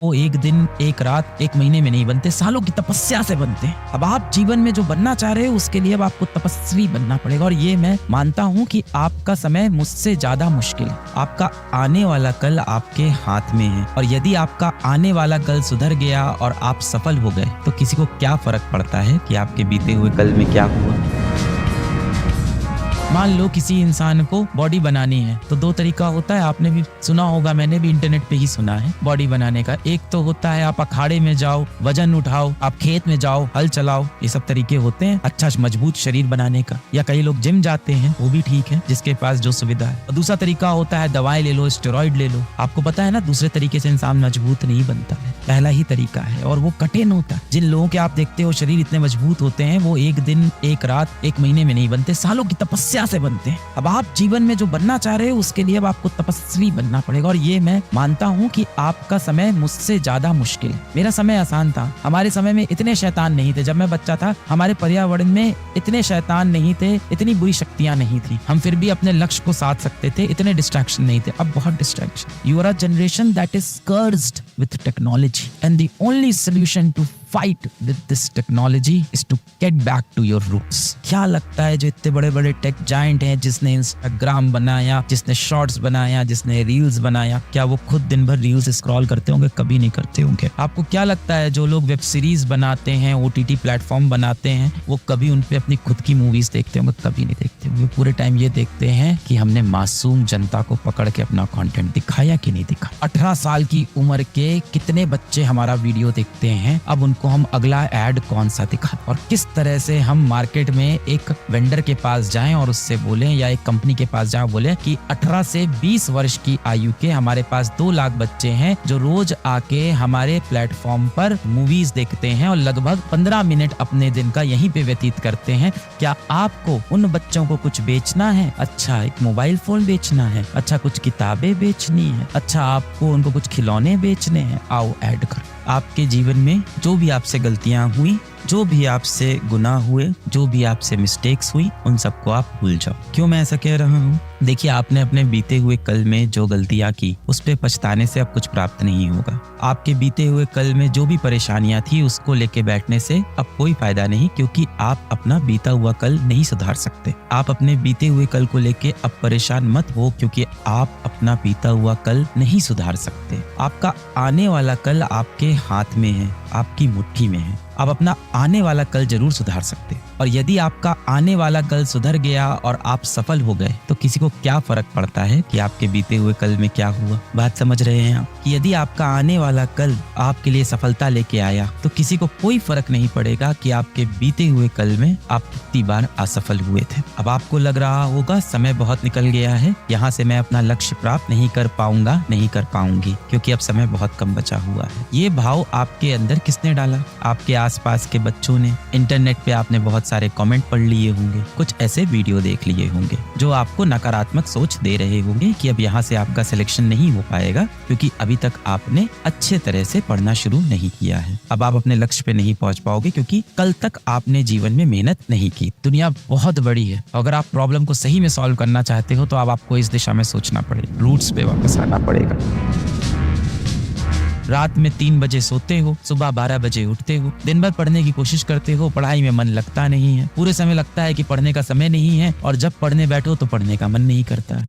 वो एक दिन, एक रात, एक महीने में नहीं बनते, सालों की तपस्या से बनते हैं। अब आप जीवन में जो बनना चाह रहे हो उसके लिए अब आपको तपस्वी बनना पड़ेगा और ये मैं मानता हूँ कि आपका समय मुझसे ज्यादा मुश्किल है। आपका आने वाला कल आपके हाथ में है और यदि आपका आने वाला कल सुधर गया और आप सफल हो गए तो किसी को क्या फर्क पड़ता है कि आपके बीते हुए कल में क्या हुआ। मान लो किसी इंसान को बॉडी बनानी है तो दो तरीका होता है, आपने भी सुना होगा, मैंने भी इंटरनेट पे ही सुना है बॉडी बनाने का। एक तो होता है आप अखाड़े में जाओ, वजन उठाओ, आप खेत में जाओ, हल चलाओ, ये सब तरीके होते हैं अच्छा मजबूत शरीर बनाने का। या कई लोग जिम जाते हैं, वो भी ठीक है जिसके पास जो सुविधा है। और दूसरा तरीका होता है दवाई ले लो, स्टेरॉइड ले लो। आपको पता है ना, दूसरे तरीके से इंसान मजबूत नहीं बनता है, पहला ही तरीका है और वो कठिन होता है। जिन लोगों के आप देखते हो शरीर इतने मजबूत होते हैं वो एक दिन, एक रात, एक महीने में नहीं बनते, सालों की तपस्या से बनते हैं। अब आप जीवन में जो बनना चाह रहे हो उसके लिए अब आपको तपस्वी बनना पड़ेगा और ये मैं मानता हूँ कि आपका समय मुझसे ज्यादा मुश्किल है। मेरा समय आसान था, हमारे समय में इतने शैतान नहीं थे। जब मैं बच्चा था हमारे पर्यावरण में इतने शैतान नहीं थे, इतनी बुरी शक्तियां नहीं थी, हम फिर भी अपने लक्ष्य को साध सकते थे, इतने डिस्ट्रैक्शन नहीं थे। अब बहुत distraction. You are a generation that is cursed with technology and the only solution to fight with this technology is to get back to your roots। क्या लगता है जो इतने बड़े बड़े टेक जायंट हैं, जिसने इंस्टाग्राम बनाया, जिसने शॉर्ट्स बनाया, जिसने रील्स बनाया, क्या वो खुद दिन भर रील्स स्क्रॉल करते होंगे? कभी नहीं करते होंगे। आपको क्या लगता है जो लोग वेब सीरीज बनाते हैं, ओटीटी प्लेटफॉर्म बनाते हैं, वो कभी उन पे अपनी खुद की मूवीज देखते होंगे? कभी नहीं देखते होंगे। पूरे टाइम ये देखते हैं कि हमने मासूम जनता को पकड़ के अपना कंटेंट दिखाया कि नहीं दिखाया। 18 साल की उम्र के कितने बच्चे हमारा वीडियो देखते हैं, अब उनको हम अगला ऐड कौन सा दिखा और किस तरह से हम मार्केट में एक वेंडर के पास जाएं और उससे बोलें, या एक कंपनी के पास जाएं बोलें कि 18 से 20 वर्ष की आयु के हमारे पास 2 लाख बच्चे हैं जो रोज आके हमारे प्लेटफॉर्म पर मूवीज देखते हैं और लगभग 15 मिनट अपने दिन का यहीं पे व्यतीत करते हैं। क्या आपको उन बच्चों को कुछ बेचना है? अच्छा, एक मोबाइल फोन बेचना है? अच्छा, कुछ किताबें बेचनी है? अच्छा, आपको उनको कुछ खिलौने बेचने हैं? आओ ऐड करो। आपके जीवन में जो भी आपसे गलतियां हुई, जो भी आपसे गुनाह हुए, जो भी आपसे मिस्टेक्स हुई, उन सबको आप भूल जाओ। क्यों मैं ऐसा कह रहा हूँ? देखिए, आपने अपने बीते हुए कल में जो गलतियां की उस पे पछताने से अब कुछ प्राप्त नहीं होगा। आपके बीते हुए कल में जो भी परेशानियां थी उसको लेके बैठने से अब कोई फायदा नहीं, क्योंकि आप अपना बीता हुआ कल नहीं सुधार सकते। आप अपने बीते हुए कल को लेके अब परेशान मत हो, क्योंकि आप अपना बीता हुआ कल नहीं सुधार सकते। आपका आने वाला कल आपके हाथ में है, आपकी मुट्ठी में है। आप अपना आने वाला कल जरूर सुधार सकते और यदि आपका आने वाला कल सुधर गया और आप सफल हो गए तो किसी को क्या फर्क पड़ता है कि आपके बीते हुए कल में क्या हुआ। बात समझ रहे हैं आप? कि यदि आपका आने वाला कल आपके लिए सफलता लेके आया तो किसी को कोई फर्क नहीं पड़ेगा कि आपके बीते हुए कल में आप कितनी बार असफल हुए थे। अब आपको लग रहा होगा समय बहुत निकल गया है, यहाँ से मैं अपना लक्ष्य प्राप्त नहीं कर पाऊंगा, नहीं कर पाऊंगी, क्योंकि अब समय बहुत कम बचा हुआ है। ये भाव आपके अंदर किसने डाला? आपके आसपास के बच्चों ने। इंटरनेट पे आपने बहुत सारे कमेंट पढ़ लिए होंगे, कुछ ऐसे वीडियो देख लिए होंगे जो आपको नकारात्मक सोच दे रहे होंगे कि अब यहाँ से आपका सिलेक्शन नहीं हो पाएगा, क्योंकि अभी तक आपने अच्छे तरह से पढ़ना शुरू नहीं किया है। अब आप अपने लक्ष्य पे नहीं पहुंच पाओगे क्योंकि कल तक आपने जीवन में मेहनत नहीं की। दुनिया बहुत बड़ी है, अगर आप प्रॉब्लम को सही में सॉल्व करना चाहते हो तो अब आपको इस दिशा में सोचना पड़ेगा, रूट्स पे वापस आना पड़ेगा। रात में 3 बजे सोते हो, सुबह 12 बजे उठते हो, दिन भर पढ़ने की कोशिश करते हो, पढ़ाई में मन लगता नहीं है, पूरे समय लगता है कि पढ़ने का समय नहीं है और जब पढ़ने बैठो तो पढ़ने का मन नहीं करता।